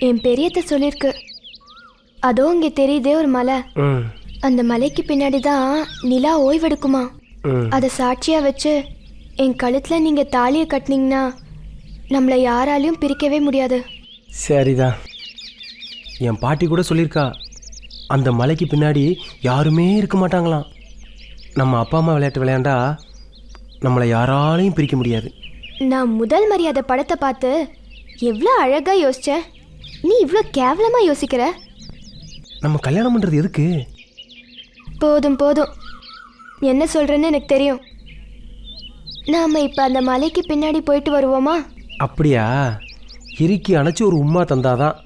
என் பெரியத்த சொல்லிருக்கு, அதோ இங்க தெரியுதே ஒரு மலை, அந்த மலைக்கு பின்னாடி தான் நிலா ஓய்வெடுக்குமா. அதை சாட்சியா வச்சு என் கழுத்துல நீங்க தாலியை கட்டினீங்கன்னா நம்மளை யாராலையும் பிரிக்கவே முடியாது. சரிதான். என் பாட்டி கூட சொல்லியிருக்கா, அந்த மலைக்கு பின்னாடி யாருமே இருக்க மாட்டாங்களாம். நம்ம அப்பா அம்மா விளையாட்டு விளையாண்டா நம்மளை யாராலையும் பிரிக்க முடியாது. நான் முதல் மரியாதை படத்தை பார்த்து எவ்வளோ அழகா யோசிச்சேன், நீ இவ்வளோ கேவலமா யோசிக்கிற. நம்ம கல்யாணம் பண்றது எதுக்கு? போதும் போதும், என்ன சொல்றேன்னு எனக்கு தெரியும். நாம இப்ப அந்த மலைக்கு பின்னாடி போயிட்டு வருவோமா? அப்படியா? இறுக்கி அணைச்சி ஒரு உம்மா தந்தாதான்.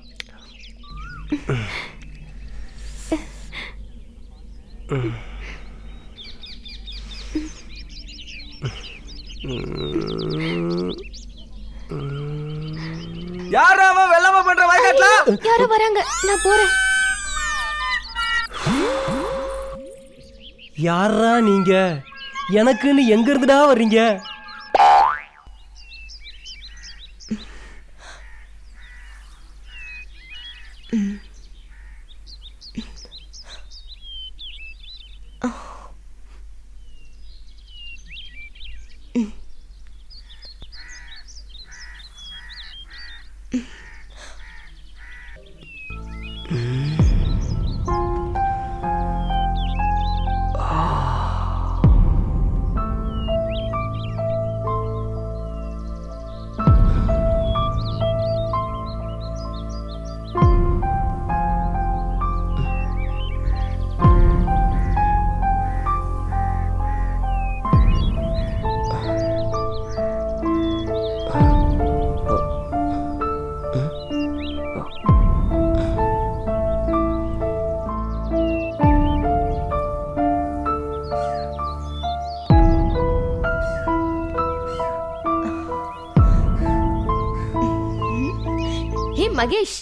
யாரோ அவன் வெள்ளாம பண்ற வயக்காட்டுல யாரோ வராங்க, நான் போறேன். யாரா நீங்க? எனக்குன்னு எங்க இருந்துடா வர்றீங்க? மகேஷ்,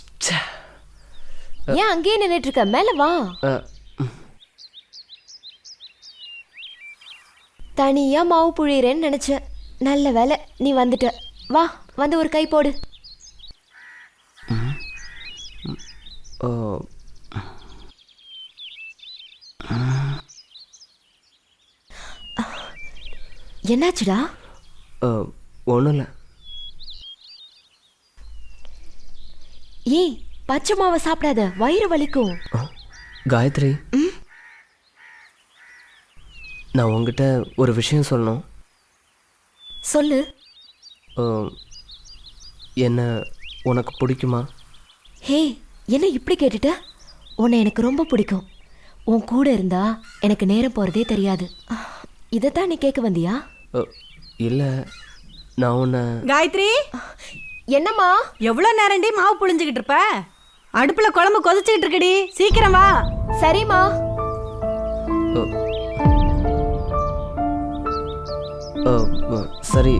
ஏன் அங்கேயே நின்னுட்டு இருக்க? மேல வா. தனியா மாவு புழியறேன்னு நினைச்சேன், நல்ல வேலை நீ வந்துட்ட. வா, வந்து ஒரு கை போடு. என்னாச்சுடா? ஒன்றும் இல்லை. ஏய், பச்சை மாவை சாப்பிடாத, வயிறு வலிக்கும். காயத்ரி, நான் உங்ககிட்ட ஒரு விஷயம் சொல்லணும். சொல்லு. என்ன உனக்கு பிடிக்குமா? ஹே, என்ன இப்படி கேட்டுட்ட? உன்னை எனக்கு ரொம்ப பிடிக்கும். உன் கூட இருந்தா எனக்கு நேரம் போகிறதே தெரியாது. இதைத்தான் நீ கேட்க வந்தியா? இல்லை, நான் உன்னை... காயத்ரி, என்னம்மா? எவ்வளோ நேரண்டி மாவு புழிஞ்சுக்கிட்டு இருப்ப? அடுப்புல குழம்பு கொதிச்சுக்கிட்டு இருக்குடி, சீக்கிரம் வா. சரிம்மா. சரி,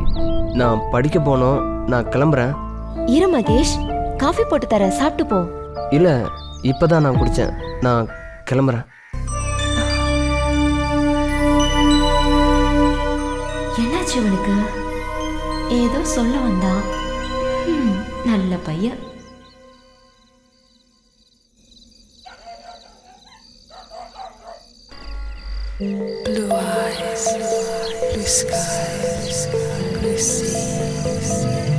நான் படிக்க போனோம், நான் கிளம்புறேன். இரு மகேஷ், காஃபி போட்டு தரேன், சாப்பிட்டு போ. இல்லை, இப்போதான் நான் குடித்தேன், நான் கிளம்புறேன். என்னாச்சு உனக்கு? ஏதோ சொல்ல வந்தா. நல்ல பையன். Blue eyes, blue skies, blue sea.